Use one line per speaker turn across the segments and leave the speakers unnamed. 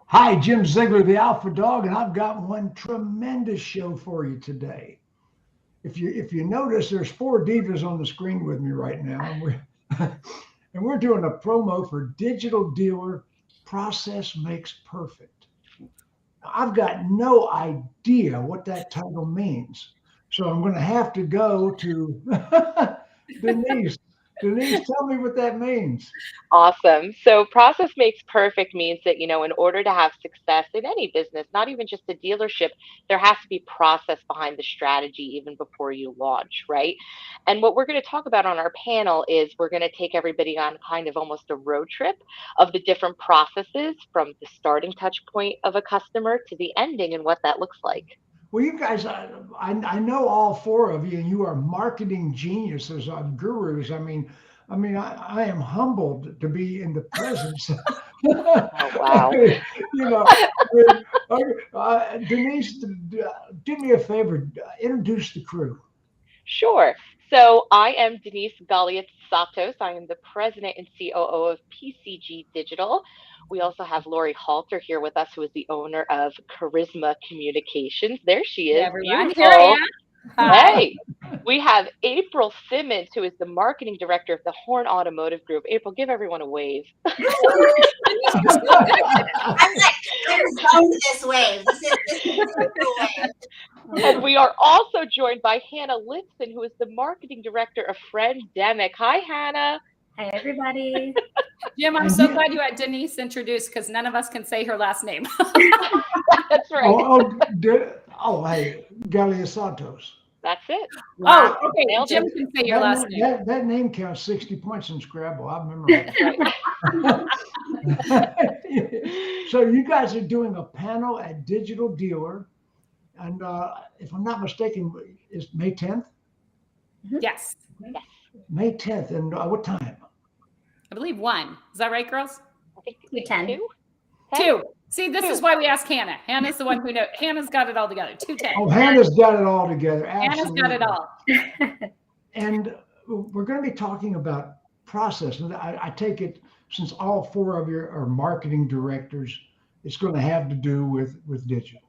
Hi, Jim Ziegler, the Alpha Dog, and I've got one tremendous show for you today. If you notice, there's four divas on the screen with me right now, and we're and we're doing a promo for Digital Dealer. Process makes perfect. I've got no idea what that title means, so I'm going to have to go to Denise. Denise, tell me what that means.
Awesome. So process makes perfect means that, in order to have success in any business, not even just a dealership, there has to be process behind the strategy even before you launch, right? And what we're going to talk about on our panel is we're going to take everybody on kind of almost a road trip of the different processes from the starting touch point of a customer to the ending and what that looks like.
Well, you guys, I know all four of you, and you are marketing geniuses, gurus. I am humbled to be in the presence.
Oh, wow.
You know, Denise, do me a favor, introduce the crew.
Sure. So I am Denise Galiasatos. I am the president and COO of PCG Digital. We also have Laurie Halter here with us, who is the owner of Charisma Communications. There she
Hey
is,
everyone, here I
beautiful.
am. Hi.
Hey, we have April Simmons, who is the marketing director of the Horne Automotive Group. April, give everyone a wave.
Denise, you're so good.
I'm zoned this wave. This is the wave.
And we are also joined by Hannah Lifson, who is the marketing director of Friendemic. Hi, Hannah.
Hi, everybody.
Jim, I'm
And
so
you,
glad you had Denise introduced because none of us can say her last name.
That's right.
hey, Galliasatos.
That's it.
Oh, okay.
Nailed
Jim
it.
can say your last name.
That name counts 60 points in Scrabble. I remember
That's
that. So you guys are doing a panel at Digital Dealer, and if I'm not mistaken, it's May 10th.
Yes,
Yes.
May 10th, and what time?
I believe one. Is that right, girls?
I think
10.
two.
Two. See, this is why we ask Hannah. Hannah's the one who knows. Hannah's got it all together. 210.
Oh, Hannah's got it all together.
Hannah's got it all.
And we're going to be talking about process. And I take it, since all four of you are marketing directors, it's going to have to do with digital.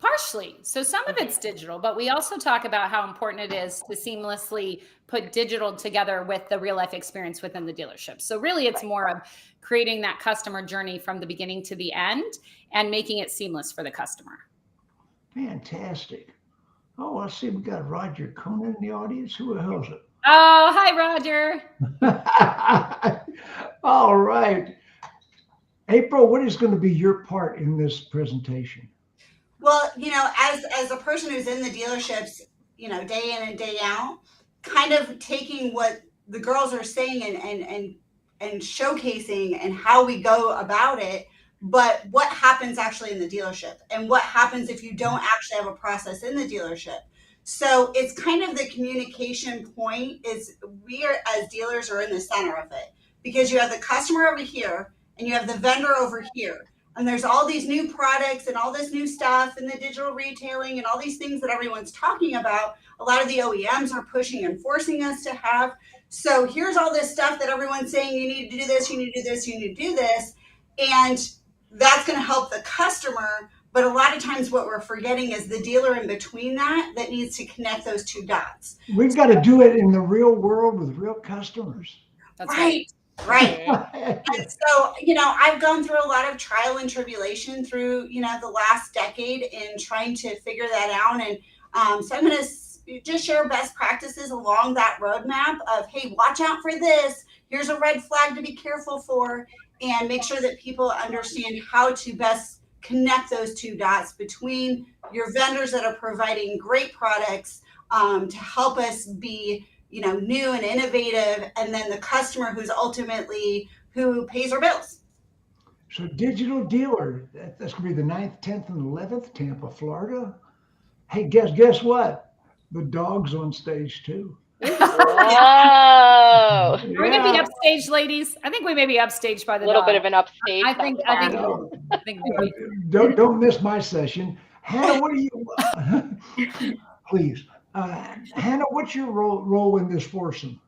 Partially. So some of it's digital, but we also talk about how important it is to seamlessly put digital together with the real life experience within the dealership. So really it's more of creating that customer journey from the beginning to the end and making it seamless for the customer.
Fantastic. Oh, I see we got Roger Conan in the audience. Who the hell is
Oh, hi, Roger.
it? All right. April, what is going to be your part in this presentation?
Well, as a person who's in the dealerships, day in and day out, kind of taking what the girls are saying and showcasing and how we go about it, but what happens actually in the dealership and what happens if you don't actually have a process in the dealership. So it's kind of the communication point is we are as dealers are in the center of it because you have the customer over here and you have the vendor over here. And there's all these new products and all this new stuff and the digital retailing and all these things that everyone's talking about. A lot of the OEMs are pushing and forcing us to have. So here's all this stuff that everyone's saying, you need to do this, you need to do this, you need to do this. And that's going to help the customer. But a lot of times what we're forgetting is the dealer in between that needs to connect those two dots.
We've got to do it in the real world with real customers.
That's
right. Right. And so, I've gone through a lot of trial and tribulation through, the last decade in trying to figure that out. And so I'm going to just share best practices along that roadmap of, hey, watch out for this. Here's a red flag to be careful for, and make sure that people understand how to best connect those two dots between your vendors that are providing great products to help us be new and innovative, and then the customer who pays our bills.
So Digital Dealer, that's going to be the 9th, 10th, and 11th, Tampa, Florida. Hey, guess what? The dog's on stage too.
Wow.
Are we going to be upstage, ladies? I think we may be upstage by the
A little
dog.
bit of an upstage.
I think
Don't miss my session. Hannah, what are you? Please. Hannah, what's your role in this foursome?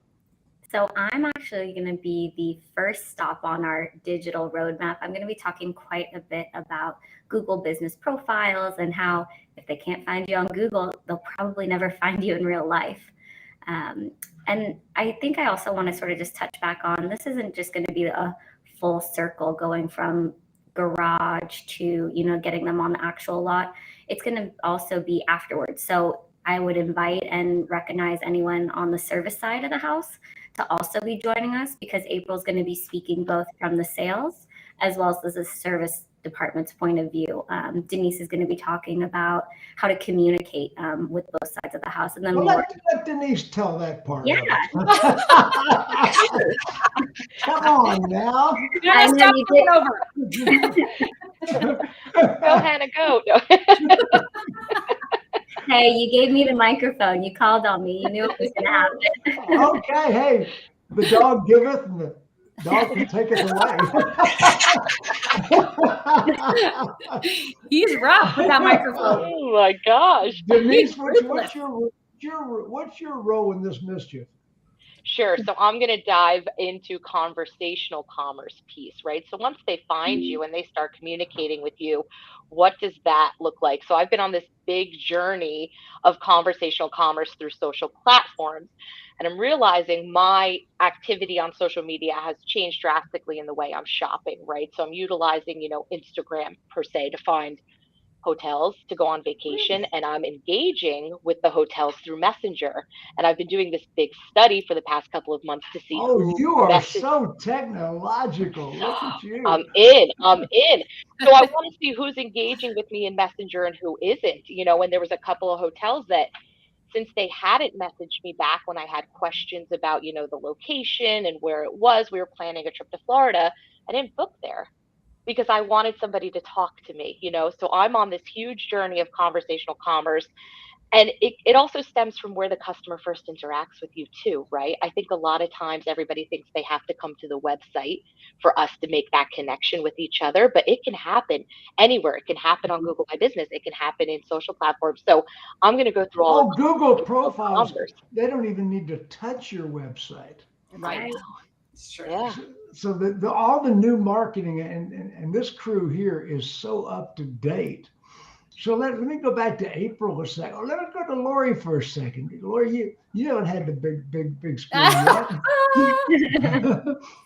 So I'm actually going to be the first stop on our digital roadmap. I'm going to be talking quite a bit about Google business profiles and how if they can't find you on Google, they'll probably never find you in real life. And I think I also want to sort of just touch back on, this isn't just going to be a full circle going from garage to, getting them on the actual lot. It's going to also be afterwards. So I would invite and recognize anyone on the service side of the house to also be joining us, because April's going to be speaking both from the sales as well as the service department's point of view. Denise is going to be talking about how to communicate with both sides of the house. And then
let Denise tell that part.
Yeah.
Come on now.
Yeah, stop coming over.
Go, Hannah, go. No.
Hey, you gave me the microphone. You called on me. You knew it was going to happen.
Okay, hey, the dog giveth and the dog can take it away.
He's rough with that microphone.
Oh my gosh.
Denise, what's your role in this mischief?
Sure. So I'm going to dive into conversational commerce piece, right? So once they find you and they start communicating with you, what does that look like? So I've been on this big journey of conversational commerce through social platforms, and I'm realizing my activity on social media has changed drastically in the way I'm shopping, right? So I'm utilizing, Instagram per se to find hotels to go on vacation, and I'm engaging with the hotels through Messenger. And I've been doing this big study for the past couple of months to see.
Oh, you are so technological. Look at you.
I'm in. So I want to see who's engaging with me in Messenger and who isn't. And there was a couple of hotels that, since they hadn't messaged me back when I had questions about, the location and where it was, we were planning a trip to Florida. I didn't book there, because I wanted somebody to talk to me, So I'm on this huge journey of conversational commerce. And it also stems from where the customer first interacts with you too, right? I think a lot of times everybody thinks they have to come to the website for us to make that connection with each other, but it can happen anywhere. It can happen on Google My Business. It can happen in social platforms. So I'm going to go through all of
Google profiles. They don't even need to touch your website.
Right.
Sure.
Yeah.
So all the new marketing and this crew here is so up to date. So let me go back to April a second. Let me go to Laurie for a second. Laurie, you haven't had the big screen yet.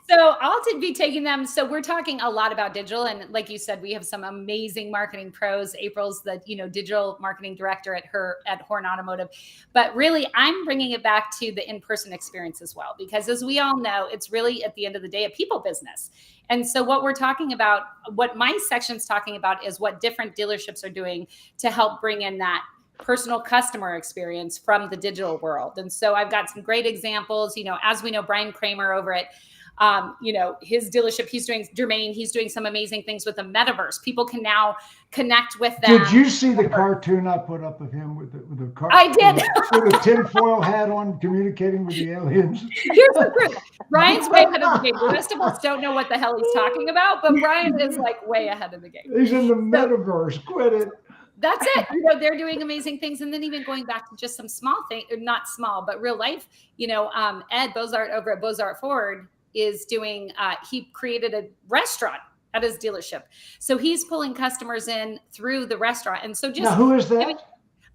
So I'll be taking them. So we're talking a lot about digital, and like you said, we have some amazing marketing pros. April's the digital marketing director at Horne Automotive, but really I'm bringing it back to the in-person experience as well, because as we all know, it's really at the end of the day a people business. And so what we're talking about, what my section's talking about, is what different dealerships are doing to help bring in that personal customer experience from the digital world. And so I've got some great examples. As we know, Brian Kramer over at his dealership, he's doing some amazing things with the metaverse. People can now connect with them.
Did you see the cartoon I put up of him with the car?
I did.
With a tinfoil hat on, communicating with the aliens.
Here's the proof. Brian's way ahead of the game. The rest of us don't know what the hell he's talking about, but Brian is like way ahead of the game.
He's in the metaverse. Quit it.
That's it. They're doing amazing things. And then even going back to just some small things, not small, but real life, Ed Bozart over at Bozart Ford is doing, he created a restaurant at his dealership. So he's pulling customers in through the restaurant. And so
now, who is that?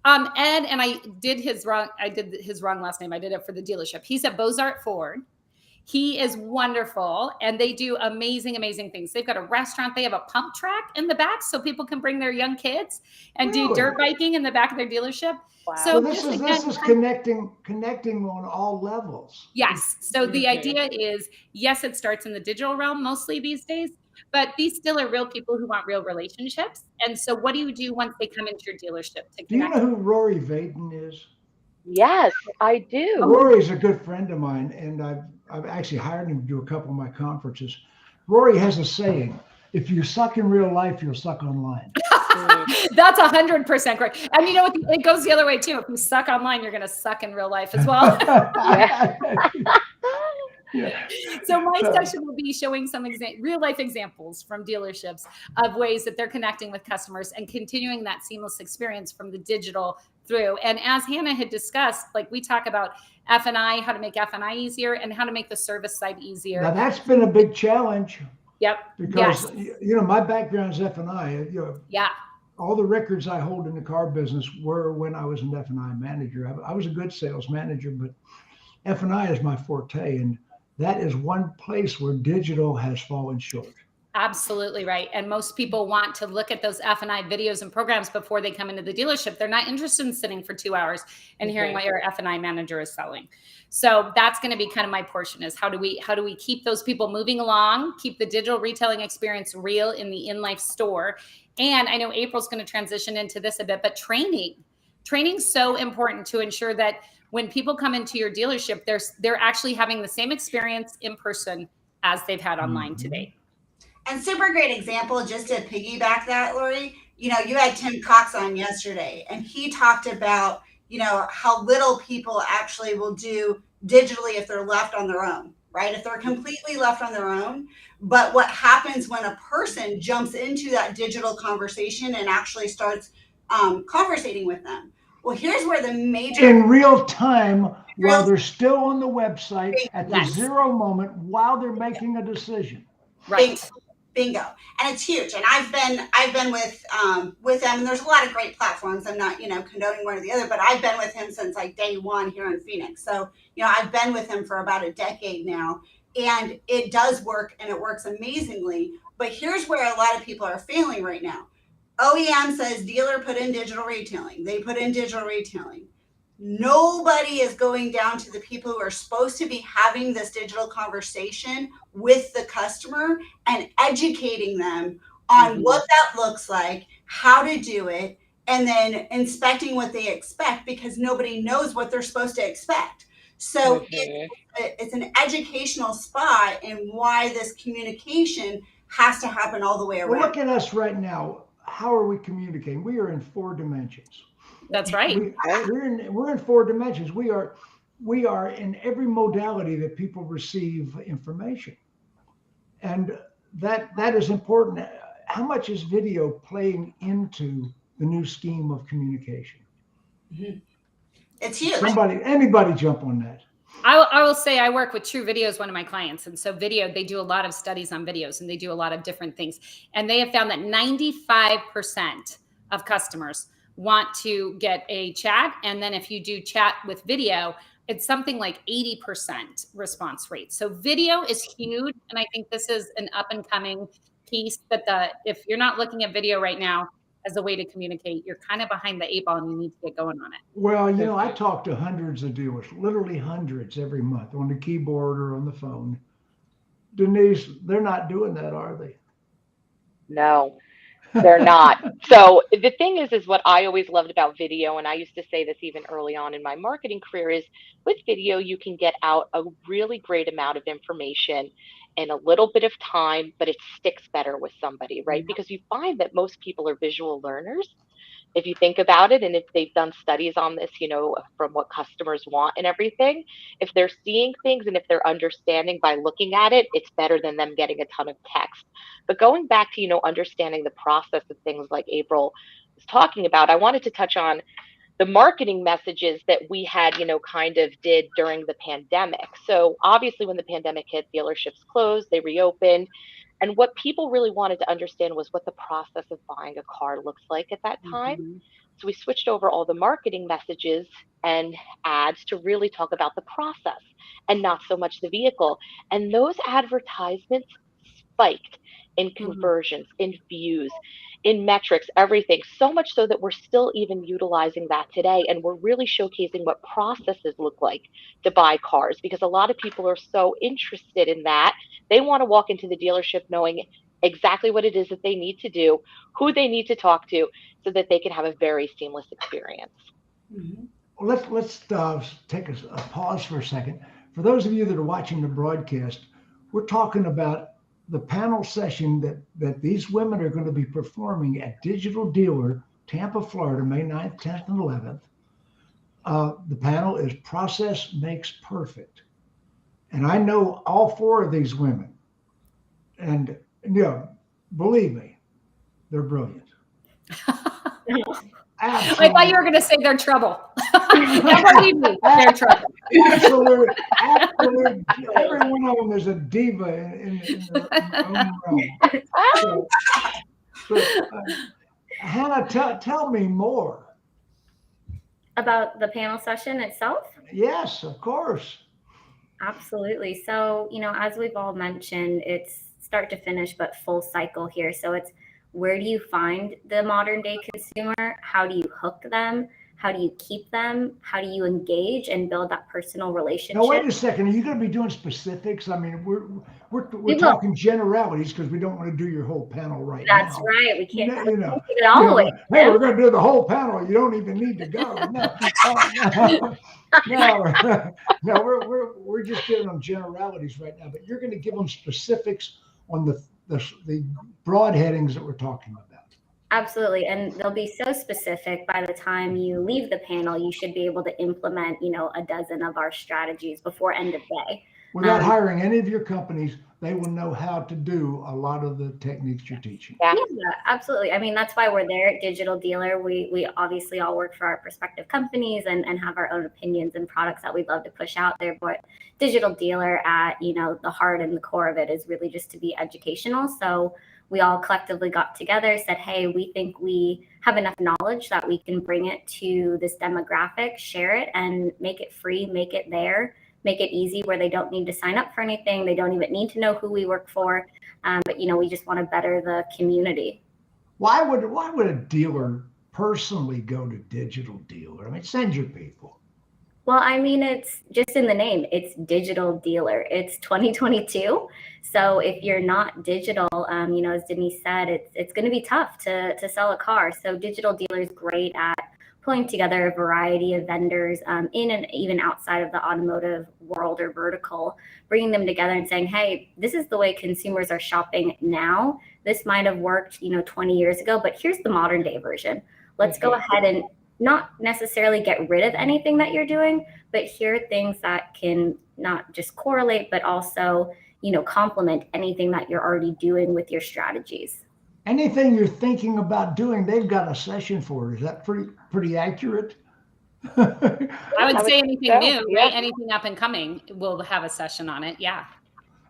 Ed, and I did his wrong last name. I did it for the dealership. He's at Bozart Ford. He is wonderful, and they do amazing, amazing things. They've got a restaurant. They have a pump track in the back so people can bring their young kids and do dirt biking in the back of their dealership.
Wow.
So this is connecting on all levels.
Yes. So the idea is, yes, it starts in the digital realm mostly these days, but these still are real people who want real relationships. And so what do you do once they come into your dealership to connect?
Do you know who Rory Vaden is?
Yes, I do.
Rory's a good friend of mine, and I've actually hired him to do a couple of my conferences. Rory has a saying: if you suck in real life, you'll suck online.
That's 100% correct. And you know what? It goes the other way too. If you suck online, you're going to suck in real life as well.
Yeah.
So my section will be showing some real life examples from dealerships of ways that they're connecting with customers and continuing that seamless experience from the digital through. And as Hannah had discussed, like we talk about F&I, how to make F&I easier and how to make the service side easier.
Now that's been a big challenge.
Yep.
Because, you know, my background is F&I. You know,
yeah.
All the records I hold in the car business were when I was an F&I manager. I was a good sales manager, but F&I is my forte. And that is one place where digital has fallen short.
Absolutely right. And most people want to look at those F&I videos and programs before they come into the dealership. They're not interested in sitting for 2 hours and hearing what your F&I manager is selling. So that's going to be kind of my portion, is how do we keep those people moving along, keep the digital retailing experience real in the in-life store. And I know April's going to transition into this a bit, but training's so important to ensure that when people come into your dealership, they're actually having the same experience in person as they've had online today.
And super great example, just to piggyback that, Laurie, you know, you had Tim Cox on yesterday, and he talked about, you know, how little people actually will do digitally if they're left on their own, right? If they're completely left on their own. But what happens when a person jumps into that digital conversation and actually starts conversating with them? Well, here's where the major...
In real time, while they're still on the website, at the zero moment, while they're making a decision.
Right.
Bingo. And it's huge. And I've been with them, and there's a lot of great platforms. I'm not, you know, condoning one or the other, but I've been with him since like day one here in Phoenix. So, you know, I've been with him for about a decade now, and it does work, and it works amazingly. But here's where a lot of people are failing right now. OEM says dealer put in digital retailing. They put in digital retailing. Nobody is going down to the people who are supposed to be having this digital conversation with the customer and educating them on what that looks like, how to do it, and then inspecting what they expect, because nobody knows what they're supposed to expect. So it's an educational spot in why this communication has to happen all the way around.
Well, look at us right now. How are we communicating? We are in 4 dimensions.
That's right.
We're in 4 dimensions. We are in every modality that people receive information, and that is important. How much is video playing into the new scheme of communication?
It's huge.
Anybody jump on that?
I will say I work with True Video as one of my clients. And so video, they do a lot of studies on videos, and they do a lot of different things. And they have found that 95% of customers want to get a chat. And then if you do chat with video, it's something like 80% response rate. So video is huge. And I think this is an up and coming piece that if you're not looking at video right now as a way to communicate, you're kind of behind the 8 ball and you need to get going on it.
Well, you know, I talk to hundreds of dealers, literally hundreds every month on the keyboard or on the phone. Denise, they're not doing that, are they?
No, they're not. So the thing is what I always loved about video, and I used to say this even early on in my marketing career, is with video, you can get out a really great amount of information in a little bit of time, but it sticks better with somebody, right? Because you find that most people are visual learners. If you think about it, and if they've done studies on this, you know, from what customers want and everything, if they're seeing things and if they're understanding by looking at it, it's better than them getting a ton of text. But going back to, you know, understanding the process of things like April was talking about, I wanted to touch on the marketing messages that we had, you know, kind of did during the pandemic. So obviously when the pandemic hit, dealerships closed, they reopened. And what people really wanted to understand was what the process of buying a car looks like at that time. So we switched over all the marketing messages and ads to really talk about the process and not so much the vehicle. And those advertisements spiked in conversions, in views, in metrics, everything, so much so that we're still even utilizing that today. And we're really showcasing what processes look like to buy cars, because a lot of people are so interested in that. They want to walk into the dealership knowing exactly what it is that they need to do, who they need to talk to, so that they can have a very seamless experience.
Well, let's take a pause for a second. For those of you that are watching the broadcast, we're talking about the panel session that these women are going to be performing at Digital Dealer, Tampa, Florida, May 9th, 10th, and 11th. The panel is Process Makes Perfect. And I know all 4 of these women. And, believe me, they're brilliant.
I thought you were going to say they're trouble. Don't believe me, they're trouble.
Absolutely. Every one of them is a diva in their own realm. So, Hannah, tell me more.
About the panel session itself?
Yes, of course.
Absolutely. So, as we've all mentioned, it's start to finish, but full cycle here. So it's, where do you find the modern day consumer? How do you hook them? How do you keep them? How do you engage and build that personal relationship?
Now, wait a second. Are you going to be doing specifics? I mean, we're talking generalities because we don't want to do your whole panel right now.
That's right. We can't
Hey, we're going to do the whole panel. You don't even need to go. No, we're just giving them generalities right now. But you're going to give them specifics on the broad headings that we're talking about.
Absolutely. And they'll be so specific. By the time you leave the panel, you should be able to implement, a dozen of our strategies before end of day.
Without hiring any of your companies, they will know how to do a lot of the techniques you're teaching.
Yeah, absolutely. I mean, that's why we're there at Digital Dealer. We obviously all work for our respective companies and have our own opinions and products that we'd love to push out there. But Digital Dealer, at the heart and the core of it is really just to be educational. So we all collectively got together, said, hey, we think we have enough knowledge that we can bring it to this demographic, share it, and make it free, make it there, make it easy where they don't need to sign up for anything. They don't even need to know who we work for. But, we just want to better the community.
Why would a dealer personally go to Digital Dealer? I mean, send your people.
Well, I mean, it's just in the name. It's Digital Dealer. It's 2022. So if you're not digital, as Denise said, it's going to be tough to sell a car. So Digital Dealer is great at pulling together a variety of vendors in and even outside of the automotive world or vertical, bringing them together and saying, hey, this is the way consumers are shopping now. This might have worked, 20 years ago, but here's the modern day version. Let's go ahead and not necessarily get rid of anything that you're doing, but here are things that can not just correlate, but also, complement anything that you're already doing with your strategies.
Anything you're thinking about doing, they've got a session for it. Is that pretty accurate?
I would say anything
so,
new,
yeah.
right? Anything up and coming, we'll have a session on it. Yeah.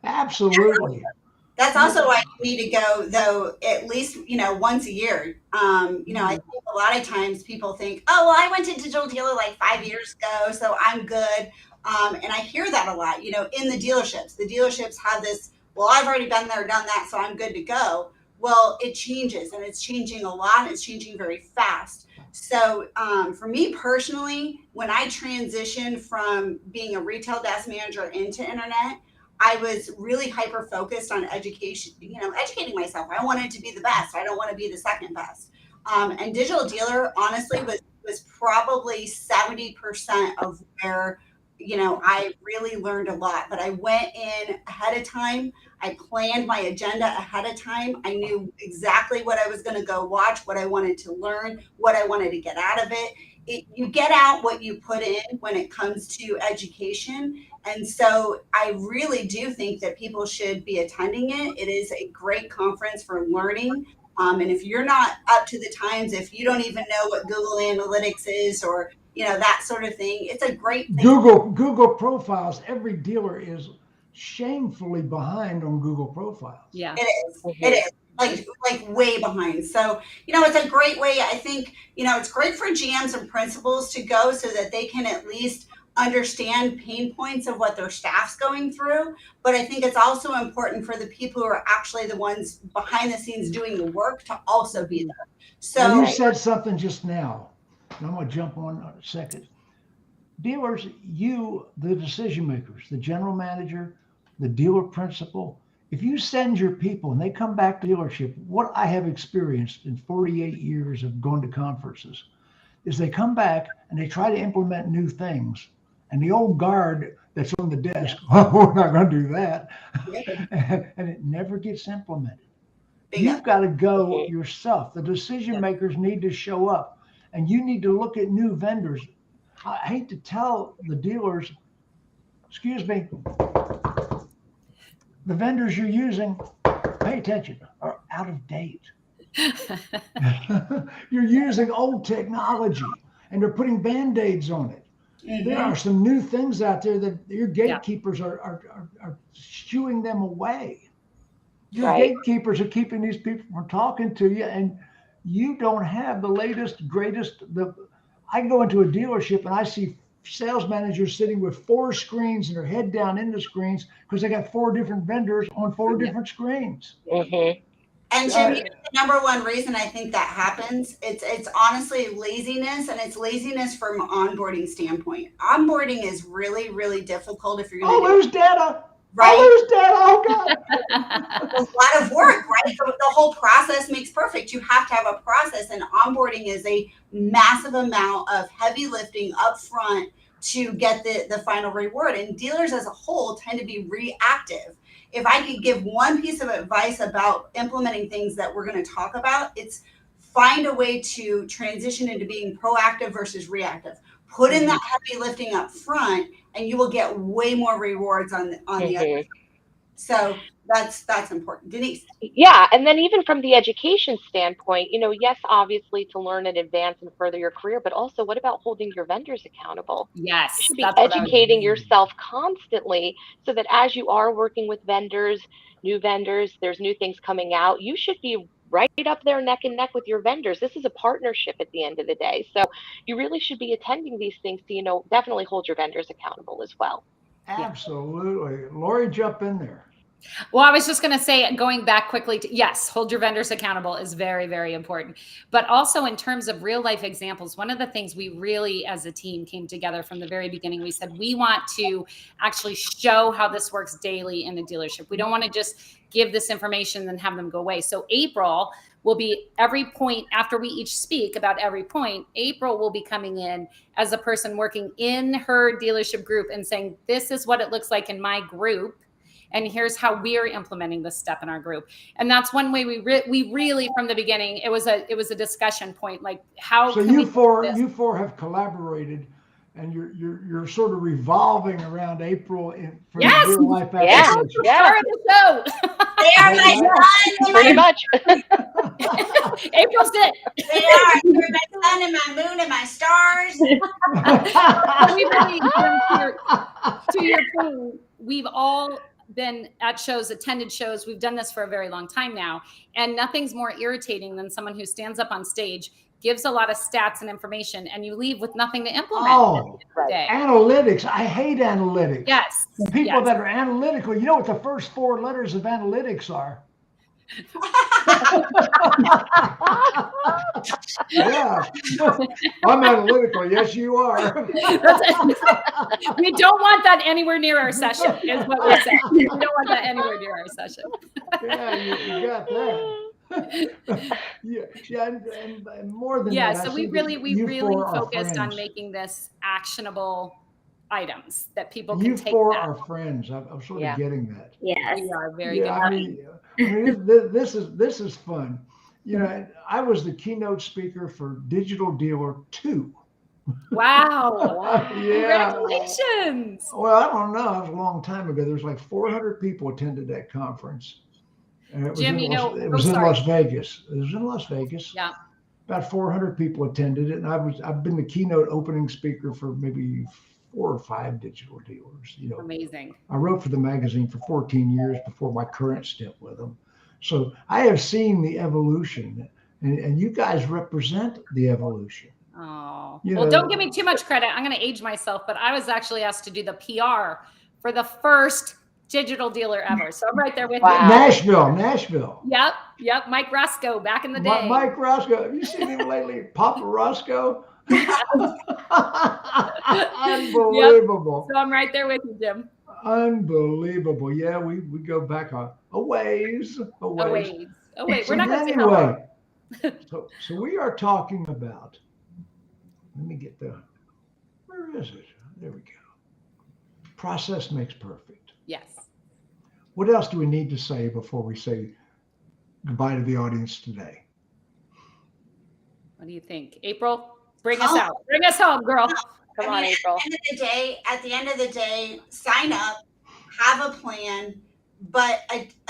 Absolutely.
That's also why you need to go, though, at least, once a year. I think a lot of times people think, oh, well, I went to Digital Dealer like 5 years ago, so I'm good. And I hear that a lot, in the dealerships. The dealerships have this, well, I've already been there, done that, so I'm good to go. Well, it changes, and it's changing a lot, and it's changing very fast. So for me personally, when I transitioned from being a retail desk manager into internet, I was really hyper focused on education, educating myself. I wanted to be the best. I don't want to be the second best. And Digital Dealer, honestly, was probably 70% of where, I really learned a lot. But I went in ahead of time. I planned my agenda ahead of time. I knew exactly what I was going to go watch, what I wanted to learn, what I wanted to get out of it. You get out what you put in when it comes to education. And so I really do think that people should be attending it. It is a great conference for learning. And if you're not up to the times, if you don't even know what Google Analytics is or, that sort of thing, it's a great thing.
Google Profiles, every dealer is shamefully behind on Google Profiles.
Yeah.
It is. It is. Like way behind. So, it's a great way. I think, it's great for GMs and principals to go so that they can at least understand pain points of what their staff's going through. But I think it's also important for the people who are actually the ones behind the scenes doing the work to also be there. So
well, you said something just now, and I'm going to jump on a second. Dealers, the decision makers, the general manager, the dealer principal, if you send your people and they come back to dealership, what I have experienced in 48 years of going to conferences is they come back and they try to implement new things. And the old guard that's on the desk, oh, we're not going to do that. And it never gets implemented. You've got to go yourself. The decision makers need to show up. And you need to look at new vendors. I hate to tell the dealers, excuse me, the vendors you're using, pay attention, are out of date. You're using old technology and they're putting Band-Aids on it. There are some new things out there that your gatekeepers are shooing them away. Your gatekeepers are keeping these people from talking to you, and you don't have the latest, greatest. I go into a dealership and I see sales managers sitting with 4 screens and their head down in the screens because they got 4 different vendors on 4 different screens.
And Jim, you know, the number one reason I think that happens, it's honestly laziness, and it's laziness from an onboarding standpoint. Onboarding is really, really difficult if you're going to
lose data.
Right?
Lose data. Oh God.
A lot of work, right? The whole process makes perfect. You have to have a process, and onboarding is a massive amount of heavy lifting up front to get the final reward. And dealers as a whole tend to be reactive. If I could give one piece of advice about implementing things that we're going to talk about, it's find a way to transition into being proactive versus reactive. Put in that heavy lifting up front, and you will get way more rewards on the other side. So that's important. Denise.
Yeah. And then even from the education standpoint, you know, yes, obviously to learn and advance and further your career, but also what about holding your vendors accountable?
Yes.
You should be educating yourself constantly so that as you are working with vendors, new vendors, there's new things coming out, you should be right up there neck and neck with your vendors. This is a partnership at the end of the day. So you really should be attending these things to, you know, definitely hold your vendors accountable as well.
Absolutely. Laurie, jump in there.
Well, I was just going to say, going back quickly to, yes, hold your vendors accountable is very, very important. But also in terms of real life examples, one of the things we really as a team came together from the very beginning, we said, we want to actually show how this works daily in the dealership. We don't want to just give this information and have them go away. So April will be every point after we each speak about every point, April will be coming in as a person working in her dealership group and saying, this is what it looks like in my group. And here's how we're implementing this step in our group. And that's one way we really, from the beginning, it was a discussion point, like how.
So you four have collaborated, and you're sort of revolving around April for the real life application.
Star of the show.
They are my sun.
Pretty much.
April's it.
They are. You're my sun and my moon and my stars.
We really, to your point, we've all been at shows, attended shows. We've done this for a very long time now. And nothing's more irritating than someone who stands up on stage, gives a lot of stats and information, and you leave with nothing to implement.
Oh, analytics. I hate analytics.
Yes.
The people that are analytical, you know what the first 4 letters of analytics are? Yeah, I'm analytical. Yes, you are.
We don't want that anywhere near our session, is what we're saying. We don't want that anywhere near our session.
Yeah, you got that. Yeah, and more than that.
So we really focused on making this actionable items that people can take. You
4 are friends. I'm sort of getting that.
Yes,
we are very good.
I mean, this is fun. You know, I was the keynote speaker for Digital Dealer 2.
Wow.
Yeah.
Congratulations.
Well, I don't know. It was a long time ago. There was like 400 people attended that conference. And it was
Jim,
it was in Las Vegas. It was in Las Vegas.
Yeah.
About 400 people attended it. And I've been the keynote opening speaker for maybe 4 or 5 digital dealers. You know,
amazing.
I wrote for the magazine for 14 years before my current stint with them. So I have seen the evolution, and you guys represent the evolution.
Oh, well, don't give me too much credit. I'm going to age myself, but I was actually asked to do the PR for the first digital dealer ever. So I'm right there with you.
Nashville.
Yep. Mike Roscoe back in the day.
Mike Roscoe. Have you seen him lately? Papa Roscoe. Unbelievable.
Yep. So I'm right there with you, Jim.
Unbelievable. Yeah, we go back a ways.
We're
So
not going to
anyway. So we are talking about. Let me get where is it? There we go. Process makes perfect.
Yes.
What else do we need to say before we say goodbye to the audience today?
What do you think? April, bring us out. Bring us home, girl.
Come on, April.
At the end of the day, sign up, have a plan, but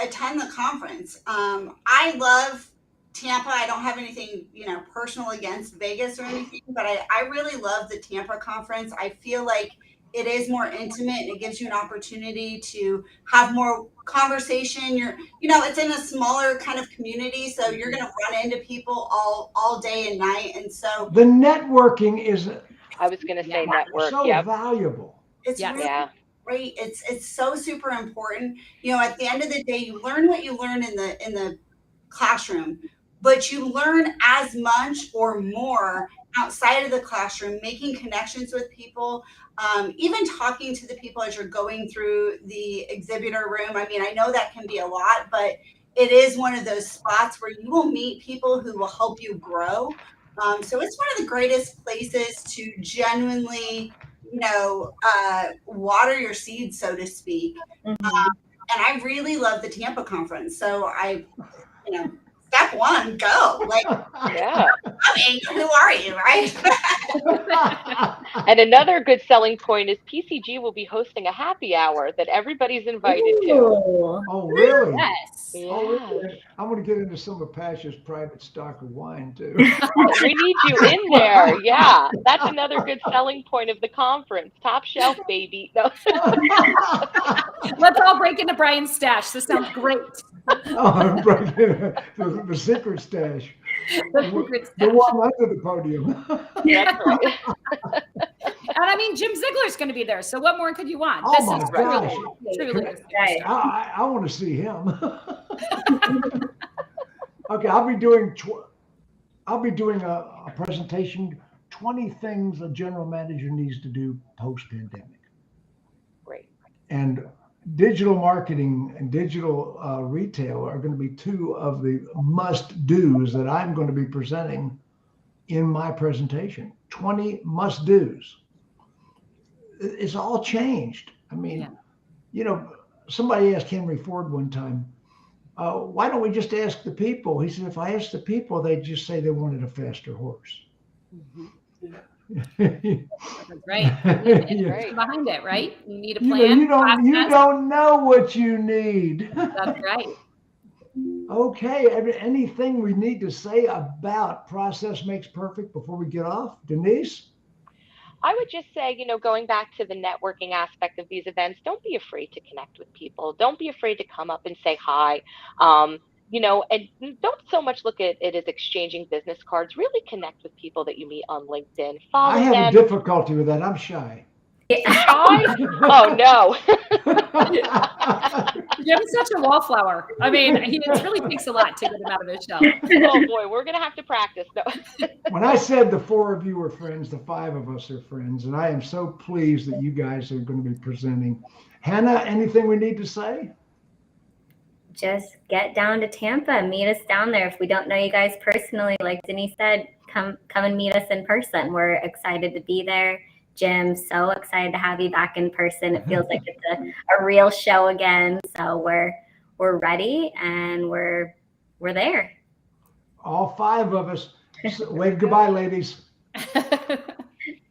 attend the conference. I love Tampa. I don't have anything, personal against Vegas or anything, but I really love the Tampa conference. I feel like it is more intimate and it gives you an opportunity to have more conversation. It's in a smaller kind of community, so you're going to run into people all day and night. And so
the networking is,
I was going to say network.
so valuable.
It's really great. It's so super important. At the end of the day, you learn what you learn in the classroom, but you learn as much or more outside of the classroom, making connections with people, even talking to the people as you're going through the exhibitor room. I mean, I know that can be a lot, but it is one of those spots where you will meet people who will help you grow. So it's one of the greatest places to genuinely, water your seeds, so to speak. And I really love the Tampa conference. So step one, go. Who are you, right?
And another good selling point is PCG will be hosting a happy hour that everybody's invited to.
Oh, really?
Yes.
Yeah.
Oh, really? I'm going to get into some of Pasha's private stock of wine, too.
We need you in there. Yeah. That's another good selling point of the conference. Top shelf, baby. No.
Let's all break into Brian's stash. This sounds great.
Oh, the secret stash. The one under the podium.
That's right.
And I mean, Jim Ziegler's going to be there. So what more could you want?
Oh,
This
my
is
gosh.
truly
I want to see him. Okay, I'll be doing a presentation, 20 things a general manager needs to do post-pandemic.
Great.
And digital marketing and digital retail are going to be two of the must-dos that I'm going to be presenting in my presentation. 20 must-dos. It's all changed. I mean, somebody asked Henry Ford one time, why don't we just ask the people? He said, if I asked the people, they'd just say they wanted a faster horse.
That's right. Right. Behind it, right? You need a plan.
You don't know what you need.
That's right.
Okay. Anything we need to say about process makes perfect before we get off? Denise?
I would just say, going back to the networking aspect of these events, don't be afraid to connect with people. Don't be afraid to come up and say hi. And don't so much look at it as exchanging business cards. Really connect with people that you meet on LinkedIn. Follow them.
I have a difficulty with that. I'm shy.
Shy? Oh, no.
Jim's such a wallflower. I mean, it really takes a lot to get him out of his shell.
Oh, boy, we're going to have to practice. No.
When I said the 4 of you are friends, the 5 of us are friends. And I am so pleased that you guys are going to be presenting. Hannah, anything we need to say?
Just get down to Tampa, meet us down there. If we don't know you guys personally, like Denise said, come and meet us in person. We're excited to be there. Jim, so excited to have you back in person. It feels like it's a real show again. So we're ready and we're there.
All 5 of us. Wave goodbye, ladies.